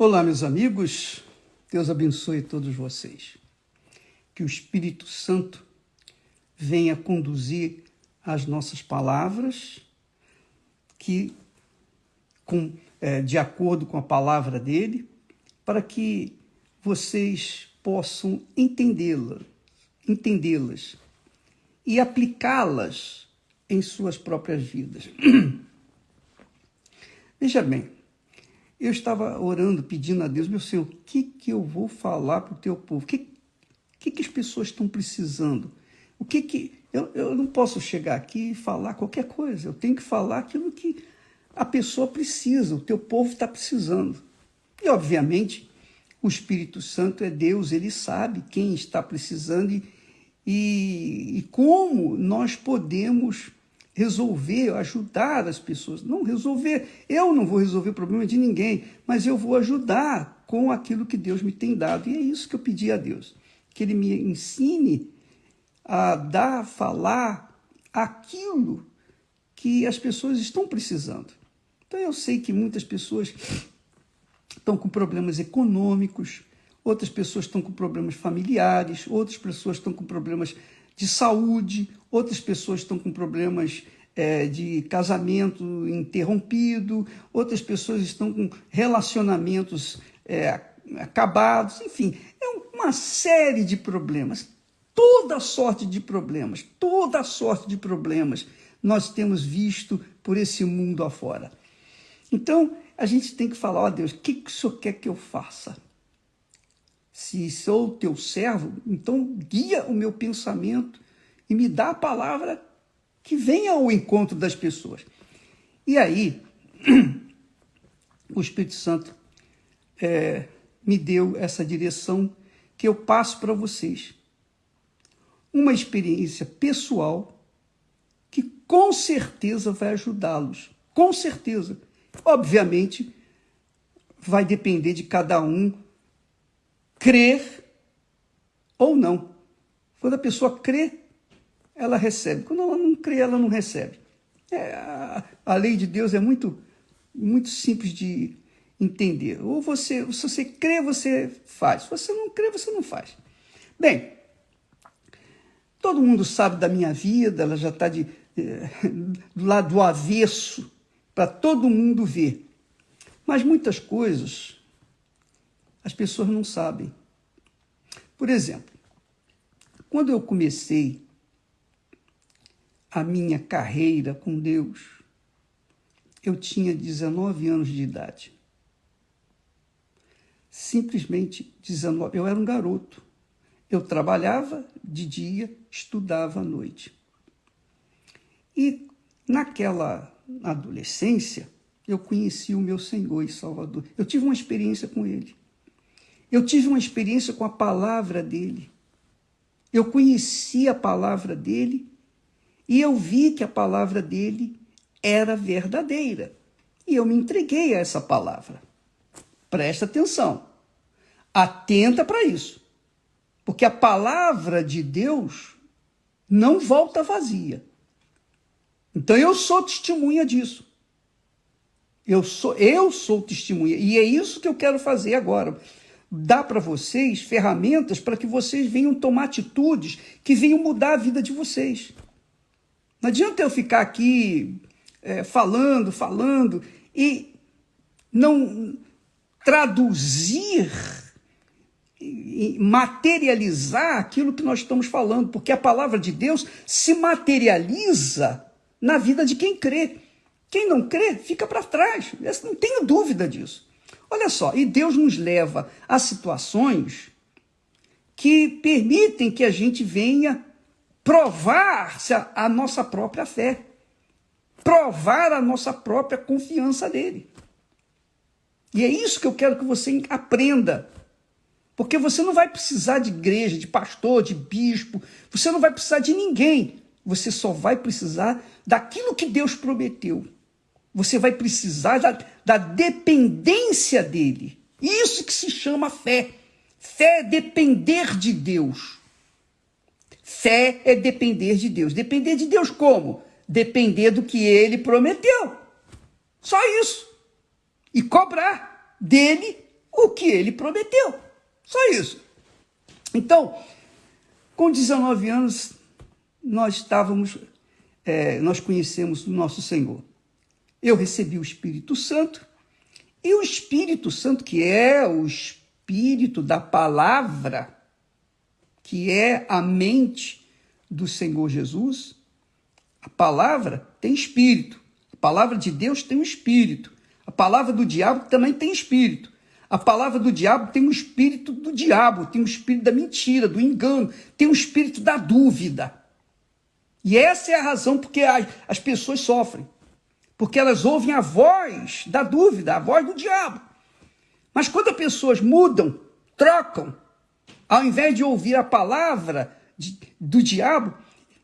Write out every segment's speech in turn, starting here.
Olá, meus amigos, Deus abençoe todos vocês. Que o Espírito Santo venha conduzir as nossas palavras, de acordo com a palavra dele, para que vocês possam entendê-las e aplicá-las em suas próprias vidas. Veja bem, eu estava orando, pedindo a Deus, meu Senhor, o que eu vou falar para o teu povo? O que as pessoas estão precisando? Eu não posso chegar aqui e falar qualquer coisa, eu tenho que falar aquilo que a pessoa precisa, o teu povo está precisando. E, obviamente, o Espírito Santo é Deus, ele sabe quem está precisando e como nós podemos resolver, ajudar as pessoas. Não resolver, eu não vou resolver o problema de ninguém, mas eu vou ajudar com aquilo que Deus me tem dado. E é isso que eu pedi a Deus, que Ele me ensine a falar aquilo que as pessoas estão precisando. Então eu sei que muitas pessoas estão com problemas econômicos, outras pessoas estão com problemas familiares, outras pessoas estão com problemas de saúde, outras pessoas estão com problemas de casamento interrompido, outras pessoas estão com relacionamentos acabados, enfim, é uma série de problemas, toda sorte de problemas nós temos visto por esse mundo afora. Então, a gente tem que falar, ó Deus, o que o Senhor quer que eu faça? Se sou teu servo, então guia o meu pensamento e me dá a palavra que venha ao encontro das pessoas. E aí, o Espírito Santo me deu essa direção que eu passo para vocês. Uma experiência pessoal que com certeza vai ajudá-los. Com certeza. Obviamente, vai depender de cada um crer ou não. Quando a pessoa crê, ela recebe. Quando ela não crê, ela não recebe. A lei de Deus é muito, muito simples de entender. Ou se você crê, você faz. Se você não crê, você não faz. Bem, todo mundo sabe da minha vida, ela já está do lado do avesso, para todo mundo ver. Mas muitas coisas as pessoas não sabem. Por exemplo, quando eu comecei a minha carreira com Deus, eu tinha 19 anos de idade. Simplesmente 19. Eu era um garoto. Eu trabalhava de dia, estudava à noite. E naquela adolescência, eu conheci o meu Senhor e Salvador. Eu tive uma experiência com Ele. Eu tive uma experiência com a palavra dele. Eu conheci a palavra dele e eu vi que a palavra dele era verdadeira. E eu me entreguei a essa palavra. Presta atenção. Atenta para isso. Porque a palavra de Deus não volta vazia. Então eu sou testemunha disso. Eu sou testemunha. E é isso que eu quero fazer agora. Dar para vocês ferramentas para que vocês venham tomar atitudes que venham mudar a vida de vocês. Não adianta eu ficar aqui falando e não traduzir e materializar aquilo que nós estamos falando, porque a palavra de Deus se materializa na vida de quem crê. Quem não crê, fica para trás. Eu não tenho dúvida disso. Olha só, e Deus nos leva a situações que permitem que a gente venha provar a nossa própria fé, provar a nossa própria confiança nele. E é isso que eu quero que você aprenda, porque você não vai precisar de igreja, de pastor, de bispo, você não vai precisar de ninguém, você só vai precisar daquilo que Deus prometeu. Você vai precisar da dependência dele. Isso que se chama fé. Fé é depender de Deus. Fé é depender de Deus. Depender de Deus como? Depender do que ele prometeu. Só isso. E cobrar dele o que ele prometeu. Só isso. Então, com 19 anos, nós conhecemos o nosso Senhor. Eu recebi o Espírito Santo, e o Espírito Santo, que é o Espírito da palavra, que é a mente do Senhor Jesus, a palavra tem espírito, a palavra de Deus tem um espírito, a palavra do diabo também tem espírito, a palavra do diabo tem um espírito do diabo, tem um espírito da mentira, do engano, tem um espírito da dúvida. E essa é a razão porque as pessoas sofrem, porque elas ouvem a voz da dúvida, a voz do diabo. Mas quando as pessoas mudam, trocam, ao invés de ouvir a palavra do diabo,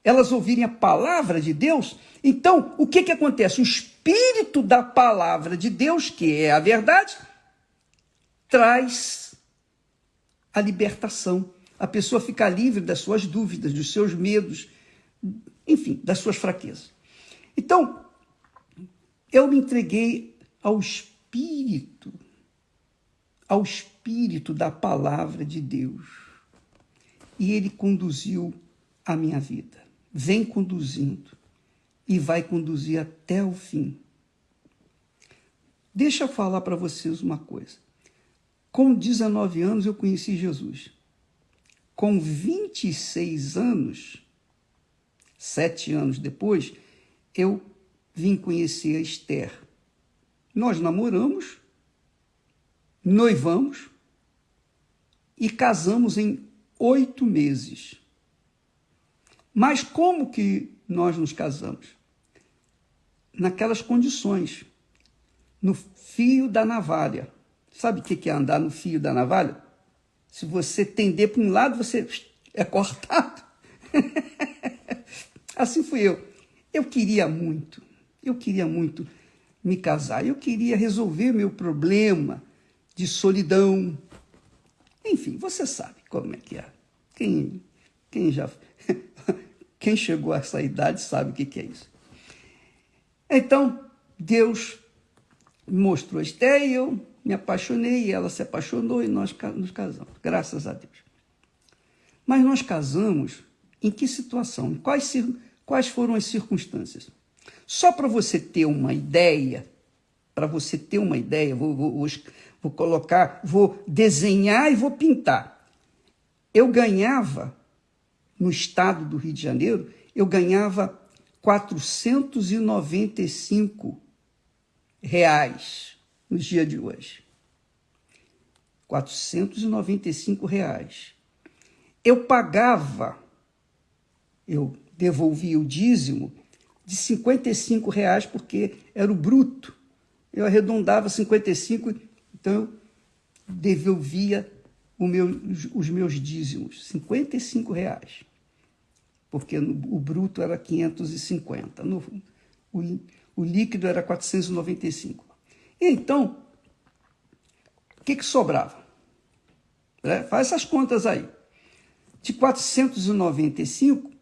elas ouvirem a palavra de Deus, então o que acontece? O espírito da palavra de Deus, que é a verdade, traz a libertação. A pessoa fica livre das suas dúvidas, dos seus medos, enfim, das suas fraquezas. Então, eu me entreguei ao Espírito da palavra de Deus. E ele conduziu a minha vida. Vem conduzindo e vai conduzir até o fim. Deixa eu falar para vocês uma coisa. Com 19 anos eu conheci Jesus. Com 26 anos, 7 anos depois, eu vim conhecer a Esther. Nós namoramos, noivamos e casamos em 8 meses. Mas como que nós nos casamos? Naquelas condições, no fio da navalha. Sabe o que é andar no fio da navalha? Se você tender para um lado, você é cortado. Assim fui eu. Eu queria muito me casar. Eu queria resolver meu problema de solidão. Enfim, você sabe como é que é. Quem chegou a essa idade sabe o que é isso. Então, Deus me mostrou a Esther e eu me apaixonei, e ela se apaixonou e nós nos casamos, graças a Deus. Mas nós casamos em que situação? Quais foram as circunstâncias? Só para você ter uma ideia, vou colocar, vou desenhar e vou pintar. Eu ganhava, no estado do Rio de Janeiro, eu ganhava R$ 495 nos dias de hoje. R$ 495. Eu devolvia o dízimo de R$ 55, porque era o bruto. Eu arredondava 55, então eu devolvia os meus dízimos, R$ 55, porque o bruto era 550, o líquido era 495. E então, o que sobrava? Faz essas contas aí. De 495,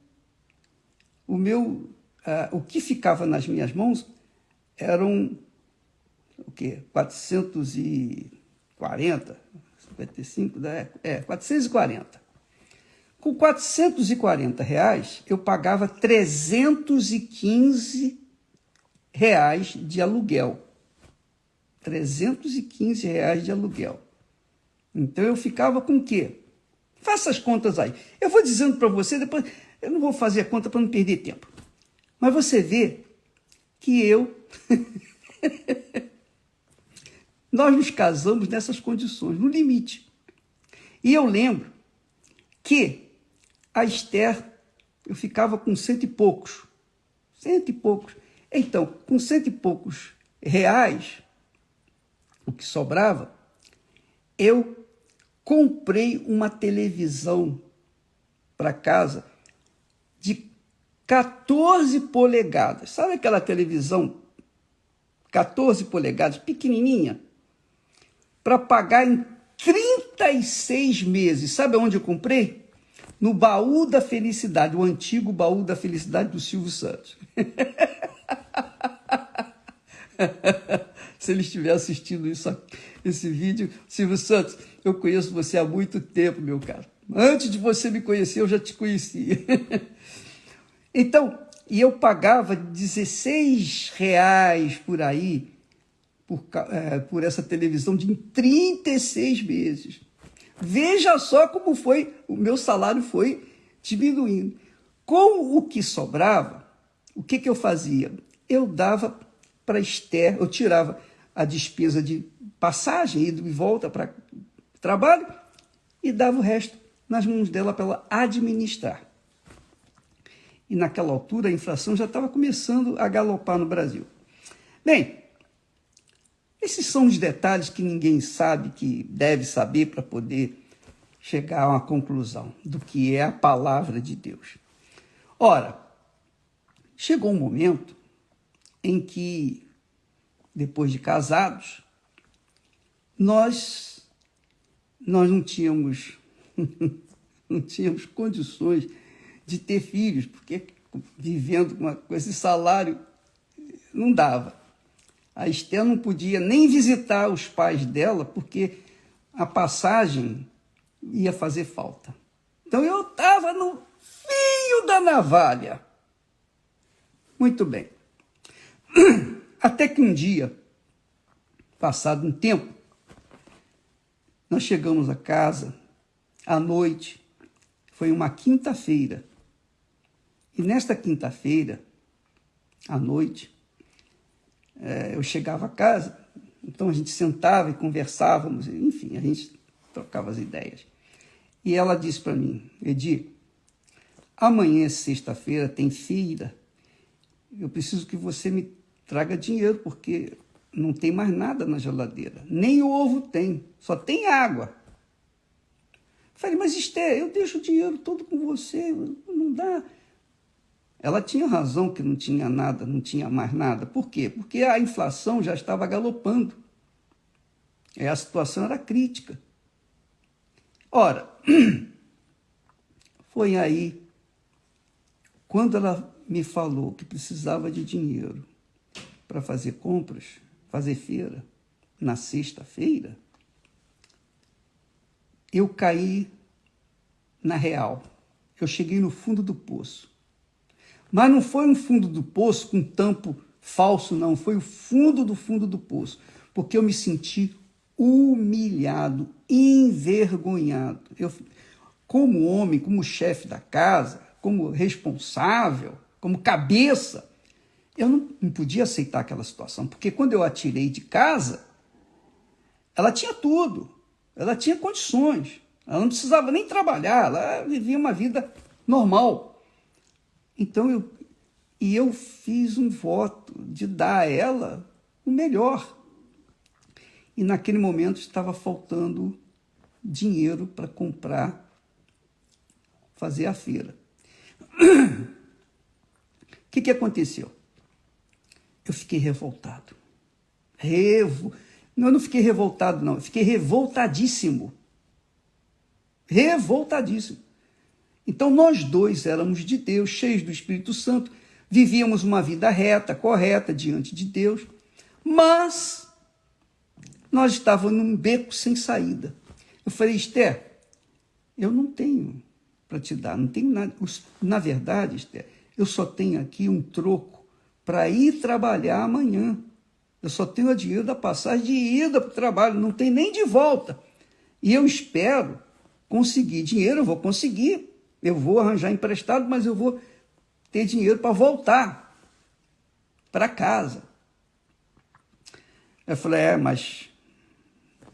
o que ficava nas minhas mãos eram o quê? 440, 55, 440. Com R$ 440, eu pagava R$ 315 de aluguel. R$ 315 de aluguel. Então eu ficava com o quê? Faça as contas aí. Eu vou dizendo para você, depois eu não vou fazer a conta para não perder tempo. Mas você vê que nós nos casamos nessas condições, no limite. E eu lembro que a Esther, eu ficava com cento e poucos. Então, com cento e poucos reais, o que sobrava, eu comprei uma televisão para casa de 14 polegadas. Sabe aquela televisão 14 polegadas, pequenininha? Para pagar em 36 meses. Sabe onde eu comprei? No Baú da Felicidade, o antigo Baú da Felicidade do Silvio Santos. Se ele estiver assistindo isso, esse vídeo. Silvio Santos, eu conheço você há muito tempo, meu caro. Antes de você me conhecer, eu já te conhecia. Então, e eu pagava R$16 por aí, por essa televisão em 36 meses. Veja só como foi, o meu salário foi diminuindo. Com o que sobrava, o que eu fazia? Eu dava para Esther, eu tirava a despesa de passagem, ida e volta para o trabalho, e dava o resto nas mãos dela para ela administrar. E naquela altura a inflação já estava começando a galopar no Brasil. Bem, esses são os detalhes que ninguém sabe, que deve saber para poder chegar a uma conclusão do que é a palavra de Deus. Ora, chegou um momento em que, depois de casados, nós não tínhamos, não tínhamos condições de ter filhos, porque vivendo com esse salário não dava. A Esther não podia nem visitar os pais dela, porque a passagem ia fazer falta. Então eu estava no fio da navalha. Muito bem. Até que um dia, passado um tempo, nós chegamos a casa à noite, foi uma quinta-feira. E nesta quinta-feira, à noite, eu chegava a casa, então a gente sentava e conversávamos, enfim, a gente trocava as ideias. E ela disse para mim, Edir, amanhã, sexta-feira, tem feira, eu preciso que você me traga dinheiro, porque não tem mais nada na geladeira, nem ovo tem, só tem água. Falei, mas Esther, eu deixo o dinheiro todo com você, não dá. Ela tinha razão que não tinha nada, não tinha mais nada. Por quê? Porque a inflação já estava galopando. A situação era crítica. Ora, foi aí, quando ela me falou que precisava de dinheiro para fazer compras, fazer feira, na sexta-feira, eu caí na real. Eu cheguei no fundo do poço. Mas não foi um fundo do poço com tampo falso, não. Foi o fundo do poço. Porque eu me senti humilhado, envergonhado. Eu, como homem, como chefe da casa, como responsável, como cabeça, eu não podia aceitar aquela situação. Porque quando eu a tirei de casa, ela tinha tudo. Ela tinha condições. Ela não precisava nem trabalhar. Ela vivia uma vida normal. Então, eu fiz um voto de dar a ela o melhor. E naquele momento estava faltando dinheiro para comprar, fazer a feira. O que aconteceu? Eu fiquei revoltado. Não, eu não fiquei revoltado, não. Eu fiquei revoltadíssimo. Revoltadíssimo. Então, nós dois éramos de Deus, cheios do Espírito Santo, vivíamos uma vida reta, correta, diante de Deus, mas nós estávamos num beco sem saída. Eu falei, Esther, eu não tenho para te dar, não tenho nada. Na verdade, Esther, eu só tenho aqui um troco para ir trabalhar amanhã. Eu só tenho o dinheiro da passagem de ida para o trabalho, não tem nem de volta. E eu espero conseguir dinheiro, eu vou conseguir. Eu vou arranjar emprestado, mas eu vou ter dinheiro para voltar para casa. Eu falei, mas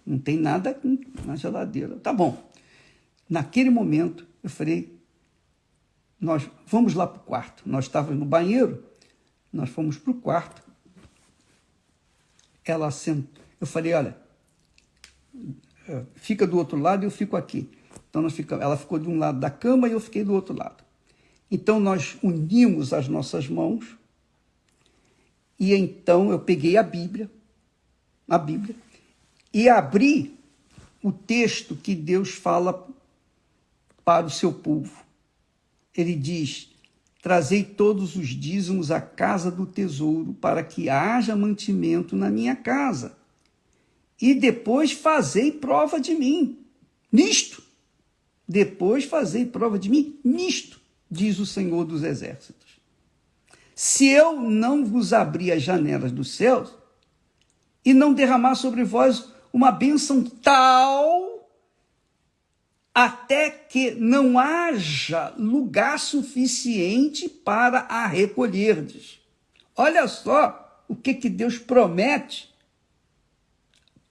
não tem nada na geladeira. Tá bom. Naquele momento, eu falei, nós vamos lá para o quarto. Nós estávamos no banheiro, nós fomos para o quarto. Ela sentou. Eu falei, olha, fica do outro lado e eu fico aqui. Então, ela ficou de um lado da cama e eu fiquei do outro lado. Então, nós unimos as nossas mãos e então eu peguei a Bíblia, e abri o texto que Deus fala para o seu povo. Ele diz, trazei todos os dízimos à casa do tesouro para que haja mantimento na minha casa. e depois fazei prova de mim nisto. Depois fazei prova de mim nisto, diz o Senhor dos Exércitos. Se eu não vos abrir as janelas dos céus e não derramar sobre vós uma bênção tal, até que não haja lugar suficiente para a recolherdes. Olha só o que Deus promete.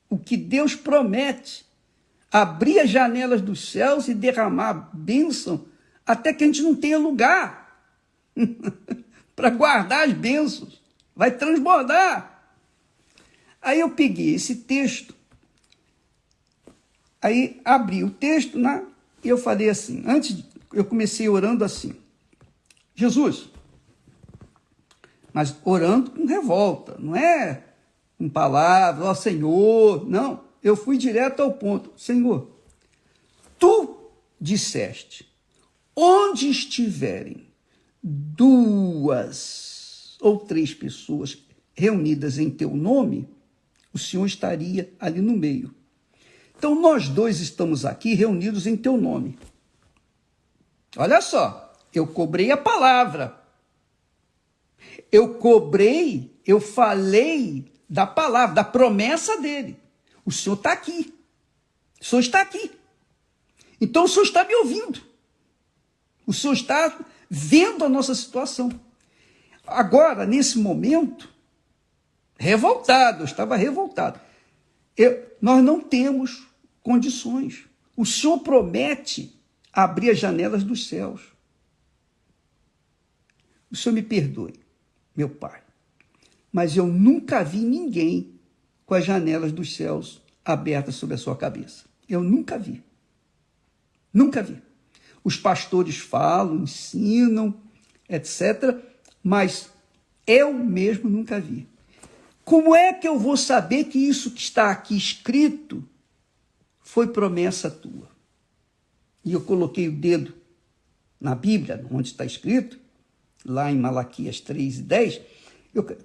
O que Deus promete. Abrir as janelas dos céus e derramar bênção até que a gente não tenha lugar para guardar as bênçãos. Vai transbordar. Aí eu peguei esse texto, aí abri o texto, né, e eu falei assim, eu comecei orando assim, Jesus, mas orando com revolta, não é com palavras, ó Senhor, não, eu fui direto ao ponto, Senhor, tu disseste, onde estiverem 2 ou 3 pessoas reunidas em teu nome, o Senhor estaria ali no meio. Então, nós 2 estamos aqui reunidos em teu nome. Olha só, eu cobrei a palavra. Eu falei da palavra, da promessa dele. O Senhor está aqui. O Senhor está aqui. Então, o Senhor está me ouvindo. O Senhor está vendo a nossa situação. Agora, nesse momento, revoltado, eu estava revoltado. Nós não temos condições. O Senhor promete abrir as janelas dos céus. O Senhor me perdoe, meu Pai, mas eu nunca vi ninguém com as janelas dos céus abertas sobre a sua cabeça. Eu nunca vi. Nunca vi. Os pastores falam, ensinam, etc., mas eu mesmo nunca vi. Como é que eu vou saber que isso que está aqui escrito foi promessa tua? E eu coloquei o dedo na Bíblia, onde está escrito, lá em Malaquias 3:10.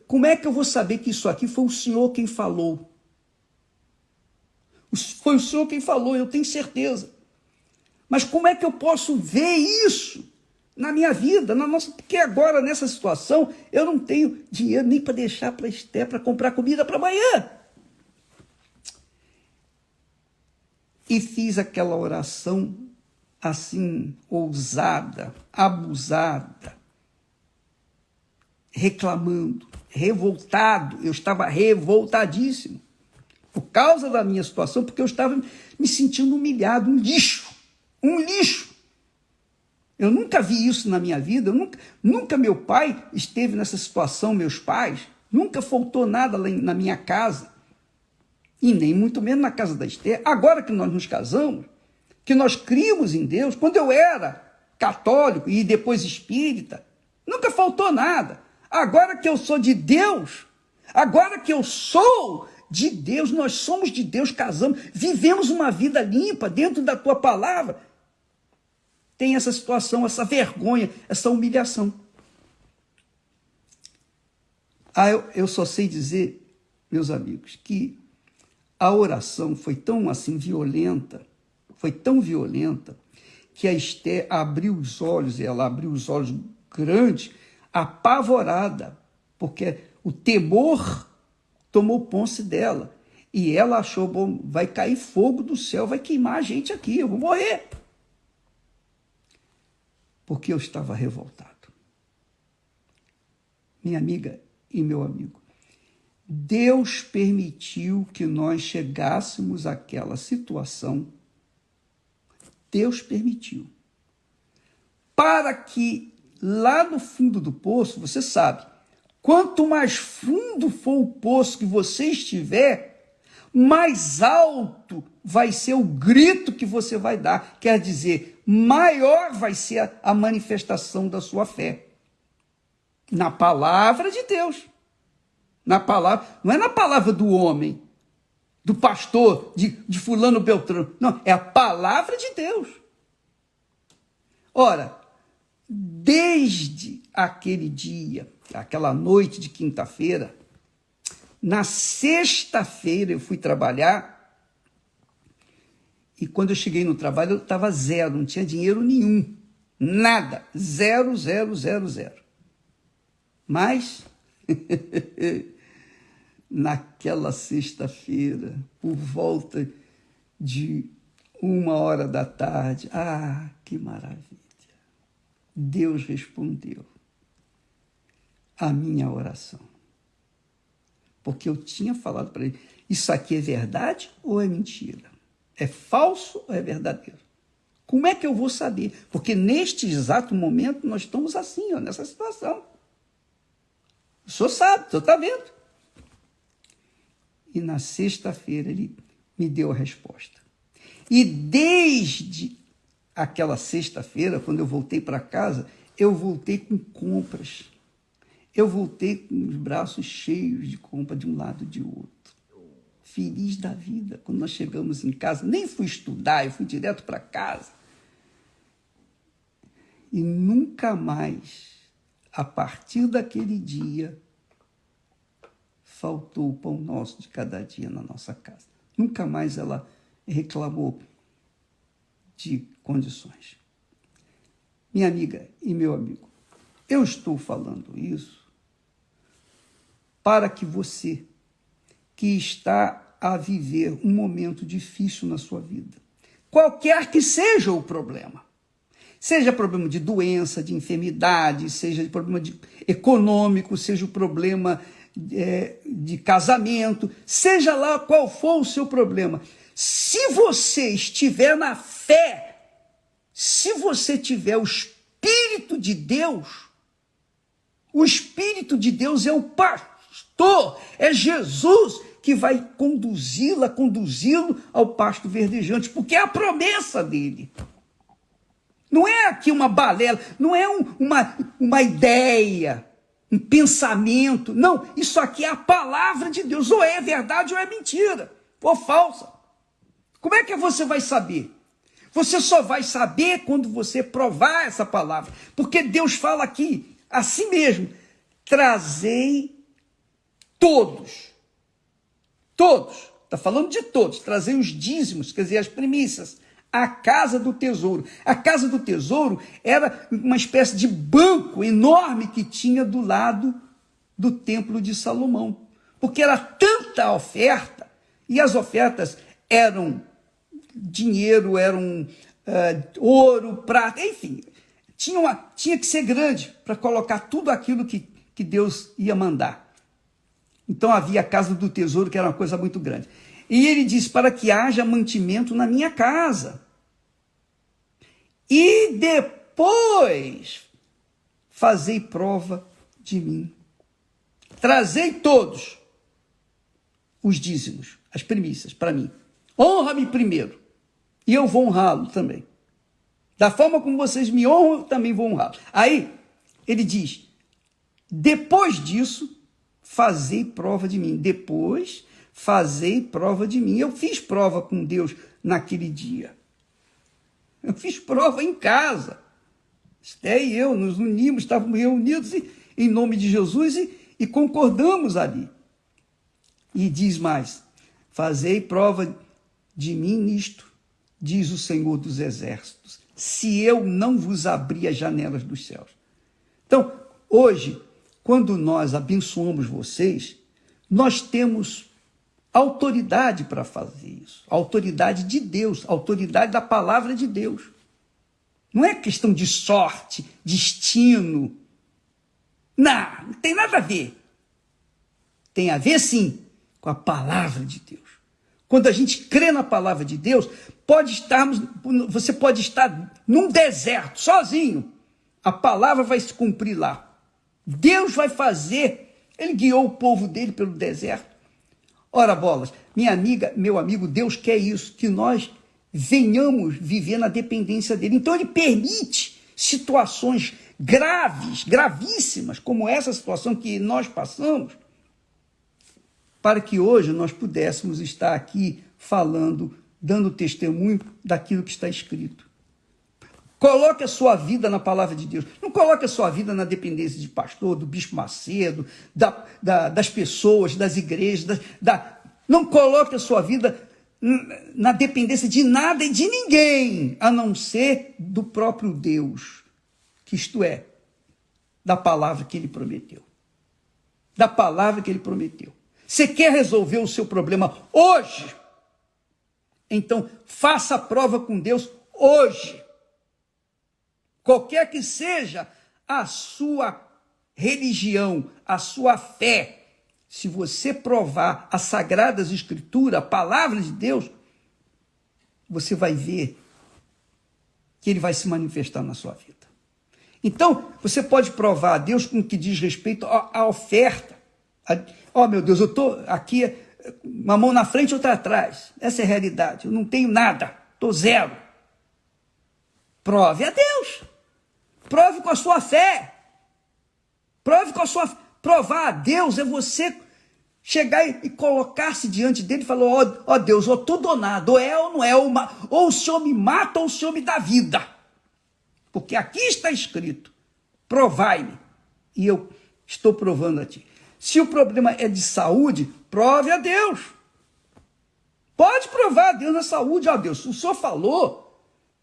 Como é que eu vou saber que isso aqui foi o Senhor quem falou? Foi o Senhor quem falou, eu tenho certeza. Mas como é que eu posso ver isso na minha vida, porque agora, nessa situação, eu não tenho dinheiro nem para deixar para Esther, para comprar comida para amanhã. E fiz aquela oração assim, ousada, abusada, reclamando, revoltado. Eu estava revoltadíssimo por causa da minha situação, porque eu estava me sentindo humilhado, um lixo. Eu nunca vi isso na minha vida, nunca meu pai esteve nessa situação, meus pais, nunca faltou nada lá na minha casa, e nem muito menos na casa da Esther. Agora que nós nos casamos, que nós criamos em Deus, quando eu era católico e depois espírita, nunca faltou nada. Agora que eu sou de Deus, agora que eu sou de Deus, nós somos de Deus, casamos, vivemos uma vida limpa dentro da tua palavra, tem essa situação, essa vergonha, essa humilhação. Eu só sei dizer, meus amigos, que a oração foi tão assim violenta, que a Esther abriu os olhos, ela abriu os olhos grandes, apavorada, porque o temor tomou posse dela. E ela achou, bom, vai cair fogo do céu, vai queimar a gente aqui, eu vou morrer. Porque eu estava revoltado. Minha amiga e meu amigo, Deus permitiu que nós chegássemos àquela situação. Deus permitiu. Para que lá no fundo do poço, você sabe, quanto mais fundo for o poço que você estiver, mais alto vai ser o grito que você vai dar. Quer dizer, maior vai ser a manifestação da sua fé. Na palavra de Deus. Na palavra, não é na palavra do homem, do pastor, de fulano Beltrano. Não, é a palavra de Deus. Ora, desde aquele dia, aquela noite de quinta-feira, Na sexta-feira eu fui trabalhar e quando eu cheguei no trabalho eu estava zero, não tinha dinheiro nenhum, nada, zero, zero, zero, zero. Mas, naquela sexta-feira, por volta de 1h da tarde, que maravilha! Deus respondeu a minha oração. Porque eu tinha falado para ele, isso aqui é verdade ou é mentira? É falso ou é verdadeiro? Como é que eu vou saber? Porque neste exato momento nós estamos assim, nessa situação. O senhor sabe, o senhor está vendo. E na sexta-feira ele me deu a resposta. E desde aquela sexta-feira, quando eu voltei para casa, eu voltei com compras. Eu voltei com os braços cheios de compra de um lado e de outro. Feliz da vida. Quando nós chegamos em casa, nem fui estudar, eu fui direto para casa. E nunca mais, a partir daquele dia, faltou o pão nosso de cada dia na nossa casa. Nunca mais ela reclamou de condições. Minha amiga e meu amigo, eu estou falando isso para que você, que está a viver um momento difícil na sua vida, qualquer que seja o problema, seja problema de doença, de enfermidade, seja problema econômico, seja o problema de casamento, seja lá qual for o seu problema, se você estiver na fé, se você tiver o Espírito de Deus, o Espírito de Deus é o pastor, é Jesus que vai conduzi-lo ao pasto verdejante, porque é a promessa dele. Não é aqui uma balela, não é uma ideia, um pensamento. Não, isso aqui é a palavra de Deus. Ou é verdade ou é mentira, ou falsa. Como é que você vai saber? Você só vai saber quando você provar essa palavra. Porque Deus fala aqui, assim mesmo, trazei todos. Todos, está falando de todos, trazei os dízimos, quer dizer, as primícias, a casa do tesouro. A casa do tesouro era uma espécie de banco enorme que tinha do lado do templo de Salomão. Porque era tanta oferta, e as ofertas eram dinheiro, eram ouro, prata, enfim. Tinha que ser grande para colocar tudo aquilo que Deus ia mandar. Então havia a casa do tesouro, que era uma coisa muito grande. E ele diz, para que haja mantimento na minha casa. E depois fazei prova de mim. Trazei todos os dízimos, as primícias para mim. Honra-me primeiro, e eu vou honrá-lo também. Da forma como vocês me honram, eu também vou honrá-lo. Aí, ele diz, depois disso, fazei prova de mim. Depois, fazei prova de mim. Eu fiz prova com Deus naquele dia. Eu fiz prova em casa. Esté e eu nos unimos, estávamos reunidos em nome de Jesus e concordamos ali. E diz mais, fazei prova de mim nisto, diz o Senhor dos Exércitos, se eu não vos abrir as janelas dos céus. Então, hoje, quando nós abençoamos vocês, nós temos autoridade para fazer isso. Autoridade de Deus, autoridade da palavra de Deus. Não é questão de sorte, destino. Não tem nada a ver. Tem a ver, sim, com a palavra de Deus. Quando a gente crê na palavra de Deus, você pode estar num deserto, sozinho. A palavra vai se cumprir lá. Deus vai fazer. Ele guiou o povo dele pelo deserto. Ora, bolas, minha amiga, meu amigo, Deus quer isso, que nós venhamos viver na dependência dele. Então ele permite situações graves, gravíssimas, como essa situação que nós passamos, para que hoje nós pudéssemos estar aqui falando, dando testemunho daquilo que está escrito. Coloque a sua vida na palavra de Deus. Não coloque a sua vida na dependência de pastor, do bispo Macedo, das pessoas, das igrejas. Não coloque a sua vida na dependência de nada e de ninguém, a não ser do próprio Deus, que isto é, da palavra que ele prometeu. Da palavra que ele prometeu. Você quer resolver o seu problema hoje? Então, faça a prova com Deus hoje. Qualquer que seja a sua religião, a sua fé, se você provar as Sagradas Escrituras, a palavra de Deus, você vai ver que ele vai se manifestar na sua vida. Então, você pode provar a Deus com o que diz respeito à oferta. Meu Deus, eu estou aqui, uma mão na frente e outra atrás. Essa é a realidade. Eu não tenho nada, estou zero. Prove a Deus. Prove com a sua fé. Prove com a sua fé. Provar a Deus é você chegar e colocar-se diante dele e falar, ó Deus, eu estou donado, ou é ou não é, ou o Senhor me mata ou o Senhor me dá vida. Porque aqui está escrito, provai-me, e eu estou provando a ti. Se o problema é de saúde, prove a Deus. Pode provar a Deus na saúde, ó Deus, o Senhor falou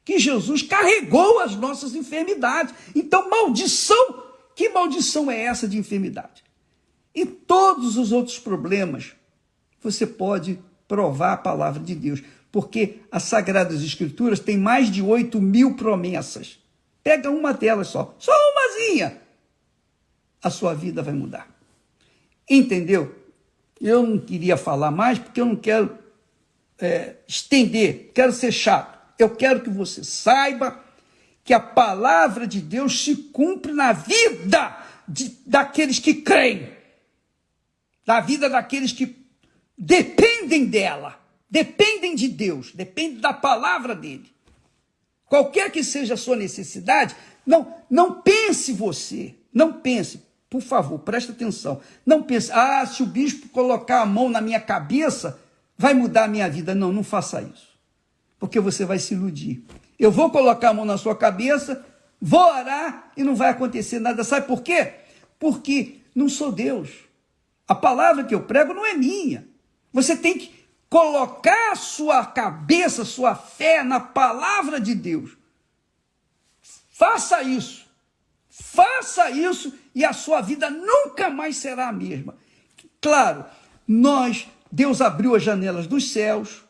que Jesus carregou as nossas enfermidades. Então, maldição, que maldição é essa de enfermidade? E todos os outros problemas, você pode provar a palavra de Deus, porque as Sagradas Escrituras têm mais de 8.000 promessas. Pega uma delas só umazinha, a sua vida vai mudar. Entendeu? Eu não queria falar mais, porque eu não quero estender, quero ser chato. Eu quero que você saiba que a palavra de Deus se cumpre na vida daqueles que creem, na vida daqueles que dependem dela, dependem de Deus, dependem da palavra dele. Qualquer que seja a sua necessidade, não pense você, não pense, por favor, preste atenção, não pense, se o bispo colocar a mão na minha cabeça, vai mudar a minha vida. Não faça isso, porque você vai se iludir. Eu vou colocar a mão na sua cabeça, vou orar e não vai acontecer nada. Sabe por quê? Porque não sou Deus. A palavra que eu prego não é minha. Você tem que colocar a sua cabeça, sua fé na palavra de Deus. Faça isso e a sua vida nunca mais será a mesma. Claro, Deus abriu as janelas dos céus,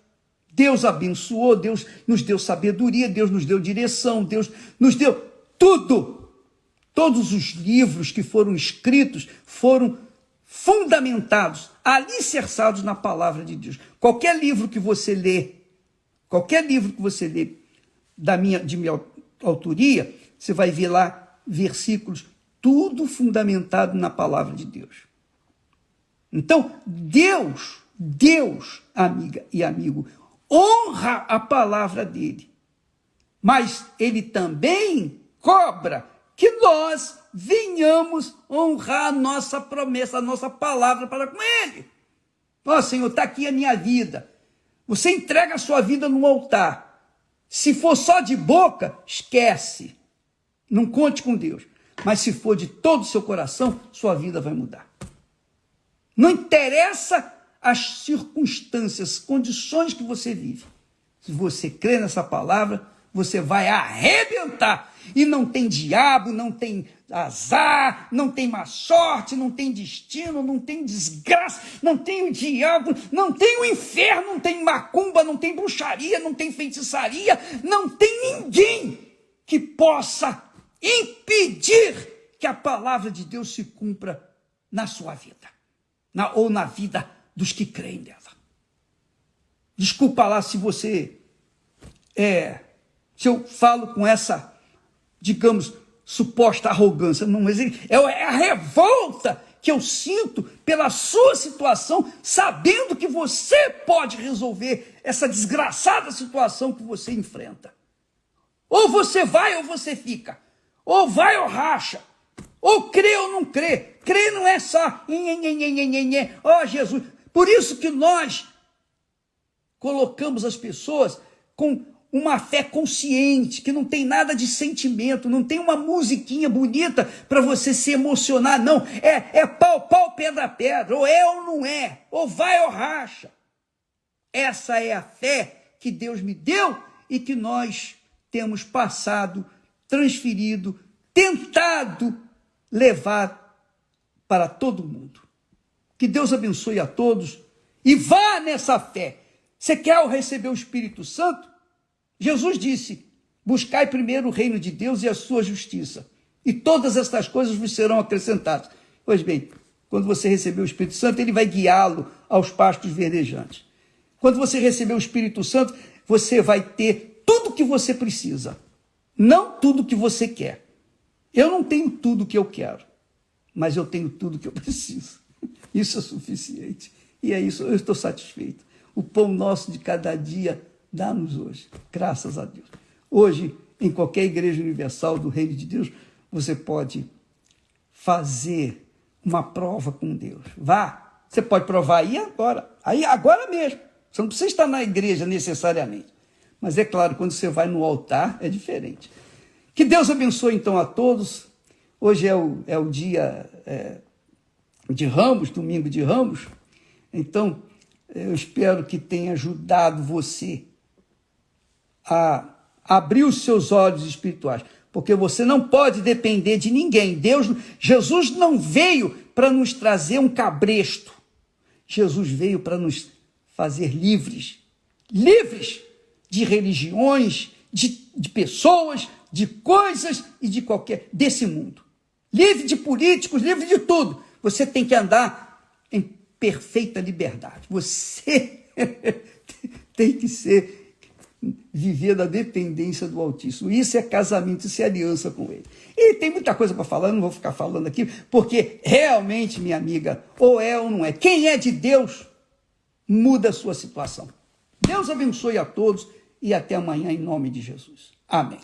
Deus abençoou, Deus nos deu sabedoria, Deus nos deu direção, Deus nos deu tudo. Todos os livros que foram escritos foram fundamentados, alicerçados na palavra de Deus. Qualquer livro que você lê de minha autoria, você vai ver lá versículos, tudo fundamentado na palavra de Deus. Então, Deus, amiga e amigo, honra a palavra dele, mas ele também cobra que nós venhamos honrar a nossa promessa, a nossa palavra para com ele. Senhor, está aqui a minha vida. Você entrega a sua vida no altar. Se for só de boca, esquece. Não conte com Deus. Mas se for de todo o seu coração, sua vida vai mudar. Não interessa as circunstâncias, condições que você vive. Se você crê nessa palavra, você vai arrebentar. E não tem diabo, não tem azar, não tem má sorte, não tem destino, não tem desgraça, não tem o diabo, não tem o inferno, não tem macumba, não tem bruxaria, não tem feitiçaria, não tem ninguém que possa impedir que a palavra de Deus se cumpra na sua vida, ou na vida dos que creem nela. Desculpa lá se eu falo com essa, digamos, suposta arrogância, não, mas é a revolta que eu sinto pela sua situação, sabendo que você pode resolver essa desgraçada situação que você enfrenta. Ou você vai ou você fica, ou vai ou racha, ou crê ou não crê. Crê não é só Jesus. Por isso que nós colocamos as pessoas com uma fé consciente, que não tem nada de sentimento, não tem uma musiquinha bonita para você se emocionar, não. É pau, pau, pedra, pedra, ou é ou não é, ou vai ou racha. Essa é a fé que Deus me deu e que nós temos passado, transferido, tentado levar para todo mundo. Que Deus abençoe a todos e vá nessa fé. Você quer receber o Espírito Santo? Jesus disse, buscai primeiro o reino de Deus e a sua justiça, e todas estas coisas vos serão acrescentadas. Pois bem, quando você receber o Espírito Santo, ele vai guiá-lo aos pastos verdejantes. Quando você receber o Espírito Santo, você vai ter tudo o que você precisa, não tudo o que você quer. Eu não tenho tudo o que eu quero, mas eu tenho tudo o que eu preciso. Isso é suficiente. E é isso, eu estou satisfeito. O pão nosso de cada dia dá-nos hoje, graças a Deus. Hoje, em qualquer igreja universal do Reino de Deus, você pode fazer uma prova com Deus. Vá, você pode provar aí agora mesmo. Você não precisa estar na igreja necessariamente. Mas é claro, quando você vai no altar, é diferente. Que Deus abençoe então a todos. Hoje é o dia de Ramos, domingo de Ramos. Então, eu espero que tenha ajudado você a abrir os seus olhos espirituais, porque você não pode depender de ninguém. Jesus não veio para nos trazer um cabresto. Jesus veio para nos fazer livres de religiões, de pessoas, de coisas e desse mundo. Livre de políticos, livre de tudo. Você tem que andar em perfeita liberdade. Você tem que viver da dependência do Altíssimo. Isso é casamento, isso é aliança com ele. E tem muita coisa para falar, não vou ficar falando aqui, porque realmente, minha amiga, ou é ou não é. Quem é de Deus, muda a sua situação. Deus abençoe a todos e até amanhã, em nome de Jesus. Amém.